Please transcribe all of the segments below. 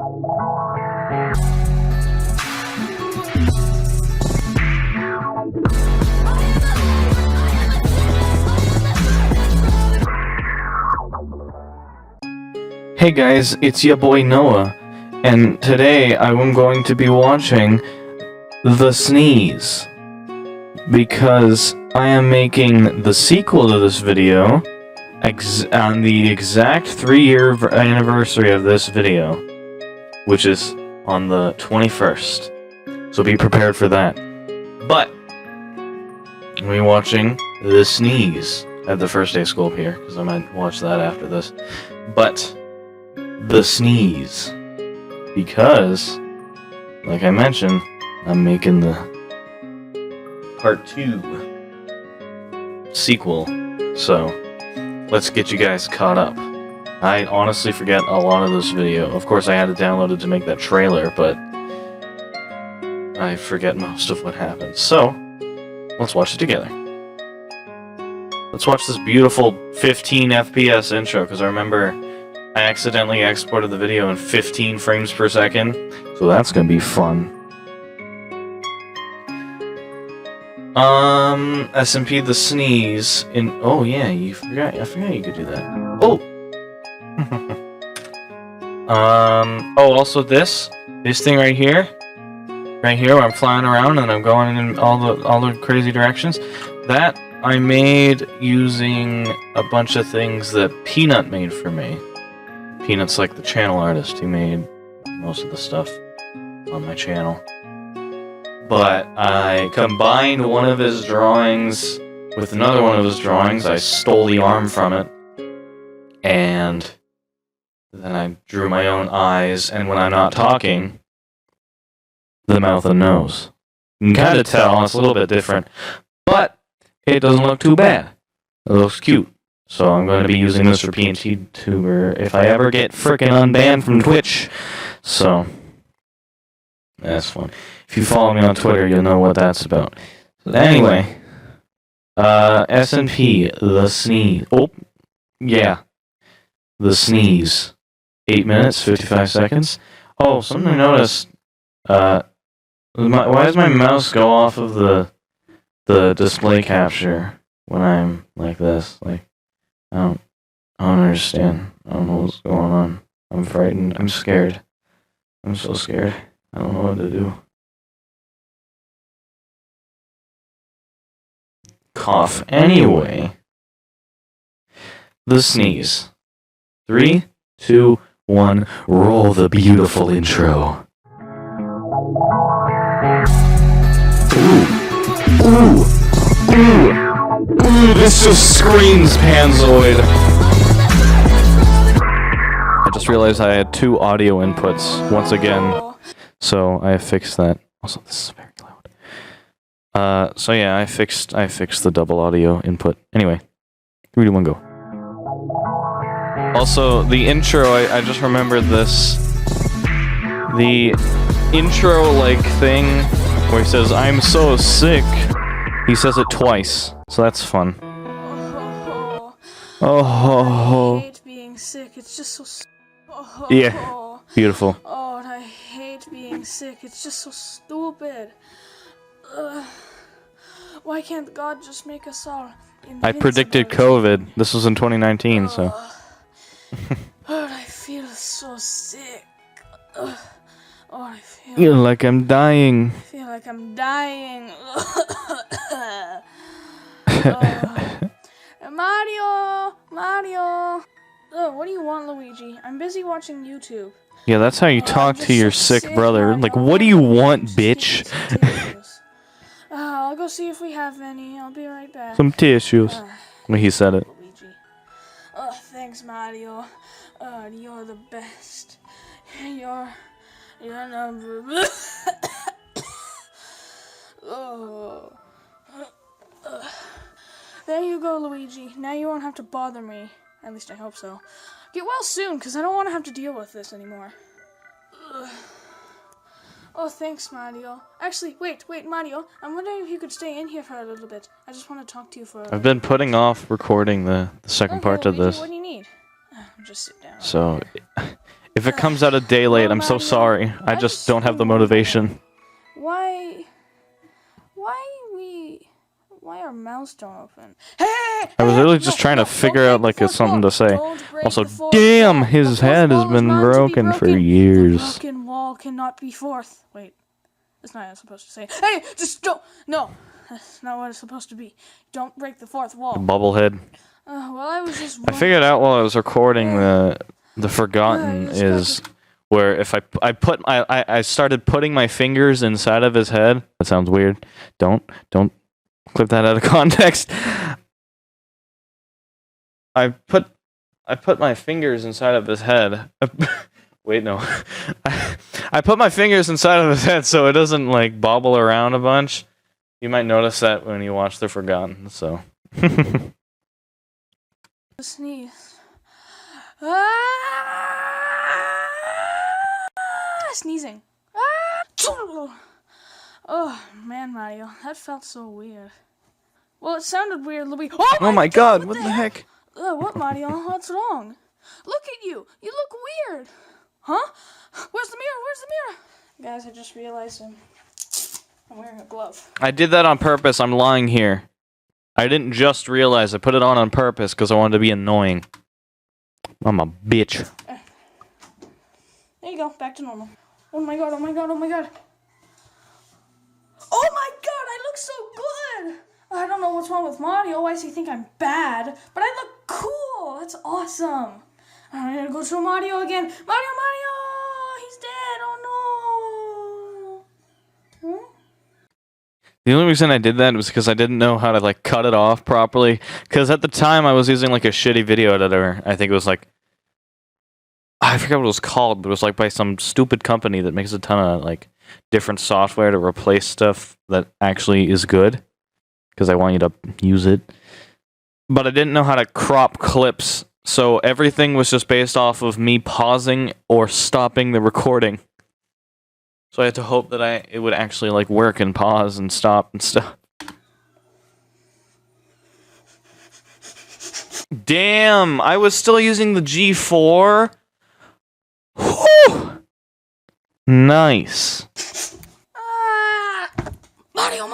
Hey guys, it's your boy Noah, and today I'm going to be watching The Sneeze, because I am making the sequel to this video on the exact 3-year anniversary of this video, which is on the 21st, so be prepared for that. But I'm be watching The Sneeze. I have the first day of school up here, because I might watch that after this, but The Sneeze, because, like I mentioned, I'm making the part 2 sequel, so let's get you guys caught up. I honestly forget a lot of this video. Of course, I had it downloaded to make that trailer, but I forget most of what happened. So, let's watch it together. Let's watch this beautiful 15 FPS intro, because I remember I accidentally exported the video in 15 frames per second, so that's gonna be fun. SNP The Sneeze in... Oh yeah, I forgot you could do that. Oh! Oh, also this thing right here where I'm flying around and I'm going in all the crazy directions, that I made using a bunch of things that Peanut made for me. Peanut's like the channel artist who made most of the stuff on my channel. But I combined one of his drawings with another one of his drawings. I stole the arm from it. And then I drew my own eyes, and when I'm not talking, the mouth and nose. You can kind of tell, it's a little bit different. But it doesn't look too bad. It looks cute. So I'm going to be using this for PNT Tuber if I ever get frickin' unbanned from Twitch. So that's fun. If you follow me on Twitter, you'll know what that's about. So anyway, SNP The Sneeze. Oh, yeah, The Sneeze. 8 minutes 55 seconds. Oh, something I noticed. Why does my mouse go off of the display capture when I'm like this? Like, I don't understand. I don't know what's going on. I'm frightened. I'm scared. I'm so scared. I don't know what to do. Cough. Anyway. The Sneeze. 3, 2, 1. Roll the beautiful intro. Ooh. Ooh. Ooh. Ooh, this just screams Panzoid. I just realized I had 2 audio inputs once again, so I fixed that. Also, this is very loud. So yeah, I fixed the double audio input. Anyway, 3, 2, 1, go. Also, the intro, I just remembered this. The intro like thing where he says, "I'm so sick." He says it twice, so that's fun. Oh, I hate being sick. It's just so. Yeah, beautiful. Oh, and I hate being sick. It's just so stupid. Why can't God just make us all invincible? I predicted COVID. This was in 2019, so. But I feel so sick. Oh, I feel like I'm dying. I feel like I'm dying. Mario! Oh, what do you want, Luigi? I'm busy watching YouTube. Yeah, that's how you talk to your sick brother. Like, what do you want, bitch? I'll go see if we have any. I'll be right back. Some tissues. When he said it. Luigi. Oh, thanks, Mario. You're the best. You're number. Oh. There you go, Luigi. Now you won't have to bother me. At least I hope so. Get well soon, because I don't want to have to deal with this anymore. Oh, thanks, Mario. Actually, wait, Mario. I'm wondering if you could stay in here for a little bit. I just want to talk to you for a I've been putting off recording the second part of Luigi, this. what do you need? Just sit down. So, If it comes out a day late, I'm so Mario, sorry. I just don't have the motivation. Why our mouths don't open? Hey! I was literally just trying to figure out like something to say. Also, damn, his head has been broken for years. The broken wall cannot be fourth. Wait, that's not what I'm supposed to say. Hey, just don't. No, that's not what it's supposed to be. Don't break the fourth wall. Bubblehead. Well, I was just. I figured out while I was recording the Forgotten is where if I started putting my fingers inside of his head. That sounds weird. Don't clip that out of context. I put my fingers inside of his head. Wait, no. I put my fingers inside of his head so it doesn't like bobble around a bunch. You might notice that when you watch The Forgotten. So. Sneeze. Sneezing. Oh man, Mario, that felt so weird. Well, it sounded weird, Louis. Oh my God! What the heck? What, Mario? What's wrong? Look at you. You look weird. Huh? Where's the mirror? Where's the mirror? Guys, I just realized I'm wearing a glove. I did that on purpose. I'm lying here. I didn't just realize. I put it on purpose because I wanted to be annoying. I'm a bitch. There you go. Back to normal. Oh my God. Oh my God. Oh my God. Oh my God. I look so good. I don't know what's wrong with Mario. Why does he think I'm bad? But I look cool. That's awesome. I'm gonna go show Mario again. Mario! He's dead. Oh no. Hmm? The only reason I did that was because I didn't know how to like cut it off properly. Because at the time I was using like a shitty video editor. I think it was like I forget what it was called, but it was like by some stupid company that makes a ton of like different software to replace stuff that actually is good. Because I want you to use it. But I didn't know how to crop clips, so everything was just based off of me pausing or stopping the recording. So I had to hope that it would actually like work and pause and stop and stuff. Damn, I was still using the G4? Whew. Nice. Mario,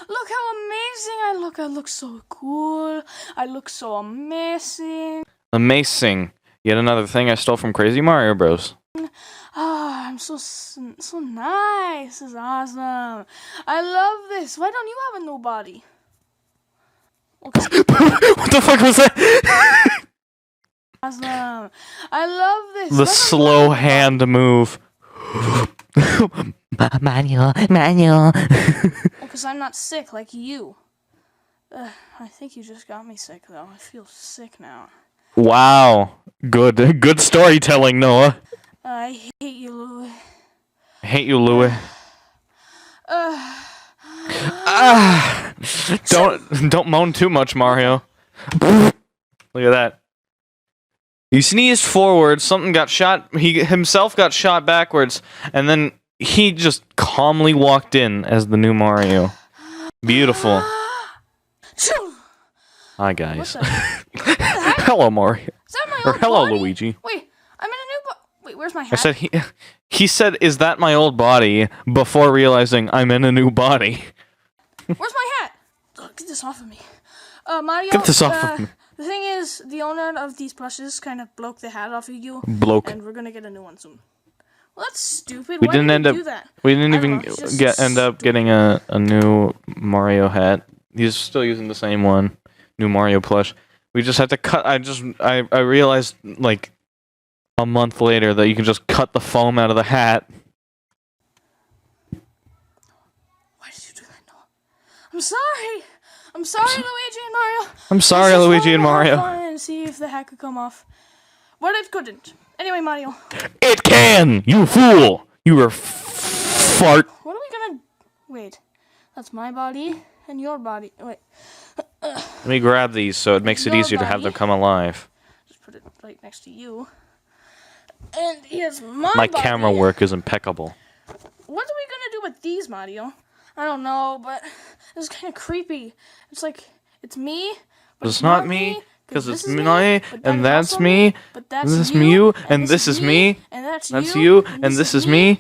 look how amazing I look. I look so cool. I look so amazing. Amazing. Yet another thing I stole from Crazy Mario Bros. I'm so nice. This is awesome. I love this. Why don't you have a new body? What the fuck was that? Awesome. I love this. The slow hand move. Manual. Because I'm not sick like you. I think you just got me sick, though. I feel sick now. Wow. Good storytelling, Noah. I hate you, Louis. I hate you, Louis. Don't moan too much, Mario. Look at that. He sneezed forward, something got shot, he himself got shot backwards, and then he just calmly walked in as the new Mario. Beautiful. Hi, guys. Hello, Mario. Is that my Or old hello, body? Luigi. Wait, I'm in a new Wait, where's my hat? I said he said, "Is that my old body?" before realizing I'm in a new body. Where's my hat? Oh, get this off of me. Mario, Get this off of me. The thing is, the owner of these plushes kind of broke the hat off of you. Bloke. And we're gonna get a new one soon. Well, that's stupid. We Why didn't did end you up. do that? We didn't I don't even know, it's just end up getting a new Mario hat. He's still using the same one, new Mario plush. We just had to cut. I realized like a month later that you can just cut the foam out of the hat. Why did you do that, Noah? I'm sorry. I'm sorry, Luigi and Mario. I'm sorry, Luigi and Mario. And see if the hat could come off, but it couldn't. Anyway, Mario. It can. You fool. You were fart. What are we gonna? Wait. That's my body and your body. Wait. Let me grab these so it makes it Your easier to have body. them come alive. Just put it right next to you. And here's my My body. camera work is impeccable. What are we gonna do with these, Mario? I don't know, but it's kind of creepy. It's like, it's me, but It's not me, Because it's this is me, but that and is that's also me, but this is you, and this is me, and that's you, and this is me.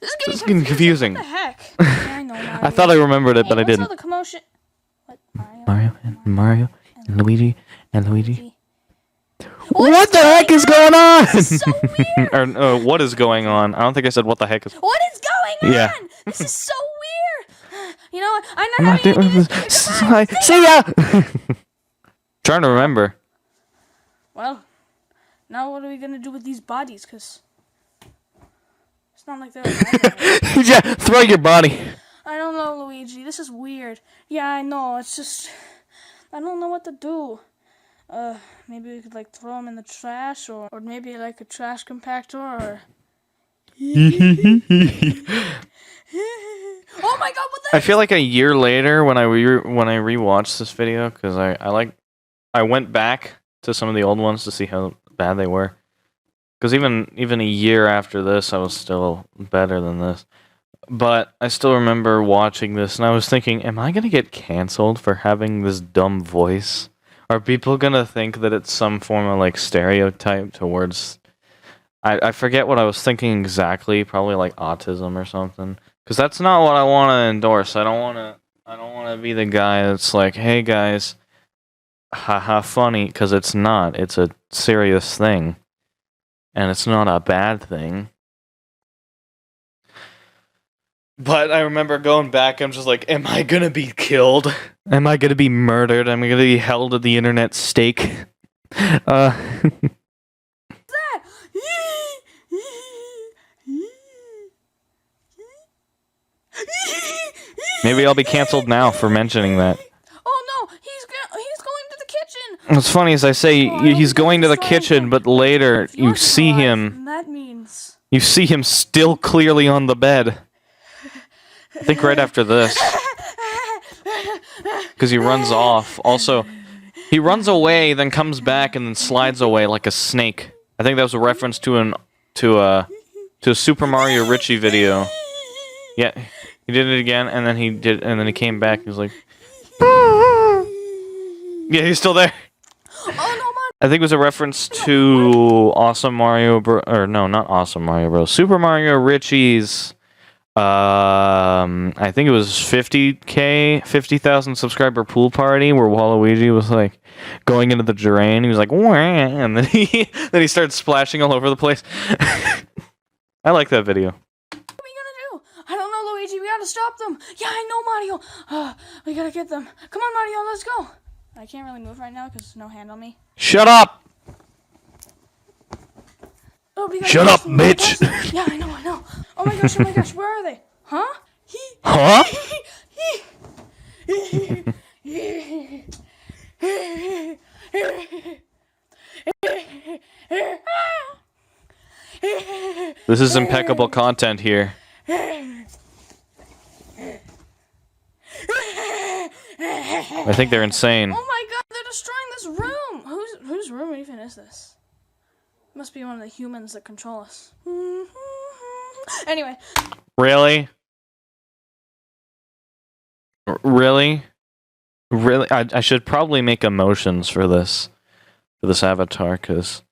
This This is is getting confusing. What the heck? Yeah, I know, Mario. I thought I remembered it, but I what's all didn't. the commotion? What? Mario, and Luigi, and Luigi. What What the heck is going on? This is so weird. Or what is going on? I don't think I said what the heck is. What is going on? Yeah. This is so weird. You know what? I'm I'm not not having doing any of this. this. Goodbye. See ya. Trying to remember. Well, now what are we gonna do with these bodies? Cause it's not like they're alive. Yeah, throw your body. I don't know, Luigi. This is weird. Yeah, I know. It's just I don't know what to do. Maybe we could like throw them in the trash, or maybe like a trash compactor, or. Oh my God! What the? I feel like a year later when I rewatched this video, because I went back to some of the old ones to see how bad they were. Because even a year after this, I was still better than this. But I still remember watching this, and I was thinking, am I gonna get canceled for having this dumb voice? Are people gonna think that it's some form of like stereotype towards? I forget what I was thinking exactly. Probably like autism or something. Because that's not what I want to endorse. I don't want to be the guy that's like, hey guys, haha, funny. Because it's not. It's a serious thing, and it's not a bad thing. But I remember going back, I'm just like, am I gonna be killed? Am I gonna be murdered? Am I gonna be held at the internet stake? Maybe I'll be canceled now for mentioning that. Oh no, he's going to the kitchen. What's funny is I say he's going to the kitchen, but later you see him. That means You see him still clearly on the bed. I think right after this. Because he runs off. Also, he runs away, then comes back, and then slides away like a snake. I think that was a reference to a Super Mario Richie video. Yeah, he did it again, and then he came back. He was like, yeah, he's still there. oh no, I think it was a reference to Awesome Mario Bros. Or no, not Awesome Mario Bros. Super Mario Richie's. I think it was 50,000 subscriber pool party where Waluigi was like going into the drain. He was like, wah, and then he started splashing all over the place. I like that video. What are we gonna do? I don't know, Luigi. We gotta stop them. Yeah, I know, Mario. We gotta get them. Come on, Mario. Let's go. I can't really move right now because there's no hand on me. Shut up! Oh, Shut up, bitch! Yeah, I know. Oh my gosh, where are they? Huh? Huh? This is impeccable content here. I think they're insane. Oh my God, they're destroying this room. Whose room even is this? Must be one of the humans that control us. Anyway. Really? Really? I should probably make emotions for this avatar, because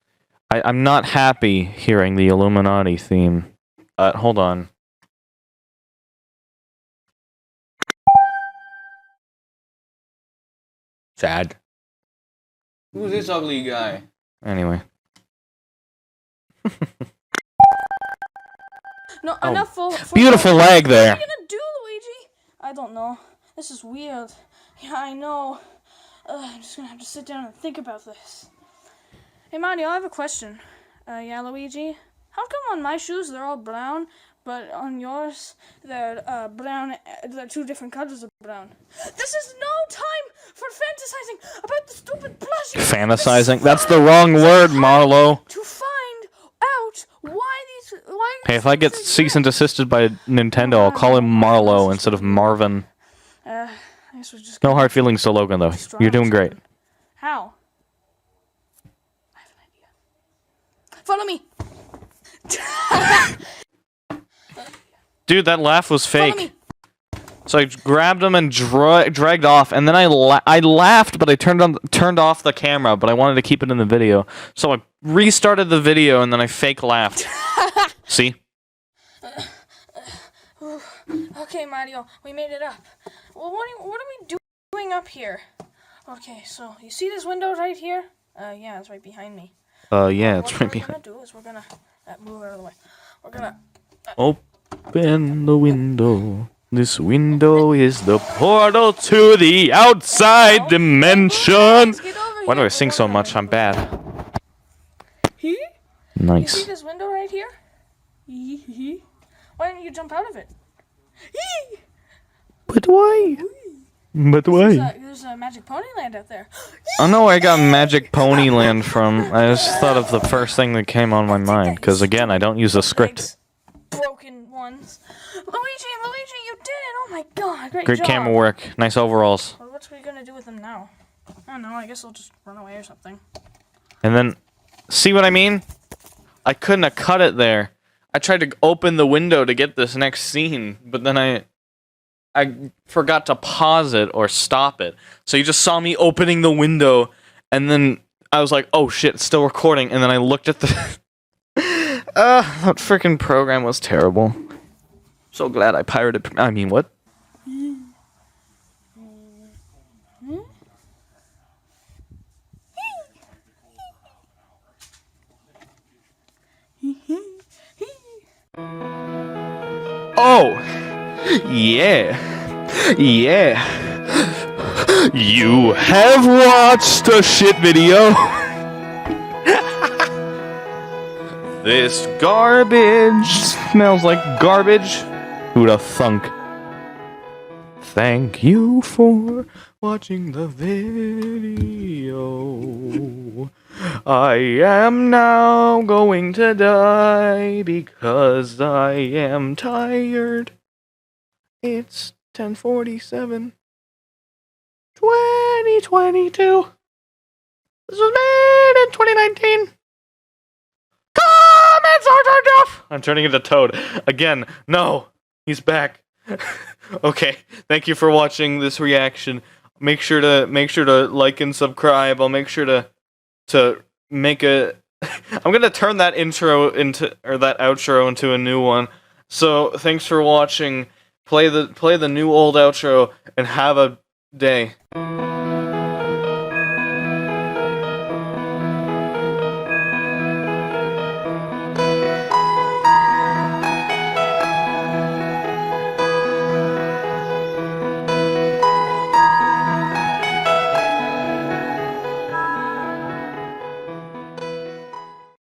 I'm not happy hearing the Illuminati theme. Hold on. Sad. Who's this ugly guy? Anyway. No, enough full Beautiful leg there. What are you gonna do, Luigi? I don't know. This is weird. Yeah, I know. I'm just gonna have to sit down and think about this. Hey, Mario, I have a question. Yeah, Luigi? How come on my shoes they're all brown, but on yours they're brown? They're two different colors of brown. This is no time for fantasizing about the stupid plushie. Fantasizing? That's the wrong word, Marlo. To find out why these. Hey, if I get cease and desisted by Nintendo, I'll call him Marlo instead of Marvin. I guess we're just No hard feelings to Logan, though. You're doing great. How? I have an idea. Follow me. Dude, that laugh was Follow fake. me. So I grabbed him and dragged off, and then I laughed, but I turned off the camera, but I wanted to keep it in the video. So I restarted the video, and then I fake laughed. See? Okay, Mario, we made it up. Well, what are we doing up here? Okay, so you see this window right here? Yeah, it's right behind me. Yeah, it's right behind. What we're gonna do is we're gonna move out of the way. We're gonna open the window. This window is the portal to the outside dimension. Why do I sing so much? I'm bad. Nice. You see this window right here? Why didn't you jump out of it? But why? But why? There's a Magic Ponyland out there. I know where I got Magic Ponyland from. I just thought of the first thing that came on my mind, because again, I don't use a script. Broken ones. Luigi, you did it! Oh my god, great Great job. camera work. Nice overalls. Well, what's we gonna do with them now? I don't know, I guess I'll just run away or something. And then, see what I mean? I couldn't have cut it there. I tried to open the window to get this next scene, but then I forgot to pause it or stop it. So you just saw me opening the window, and then I was like, oh shit, it's still recording, and then I looked at the... that freaking program was terrible. So glad I pirated... I mean, what? Oh! Yeah! Yeah! You have watched a shit video! This garbage smells like garbage. Who'd have thunk? Thank you for watching the video. I am now going to die because I am tired. It's 10:47. 2022. This was made in 2019. Comments are turned off. I'm turning into Toad again. No, he's back. Okay, thank you for watching this reaction. Make sure to like and subscribe. I'll make sure to make a. I'm gonna turn that intro into that outro into a new one. So thanks for watching. Play the new old outro and have a day.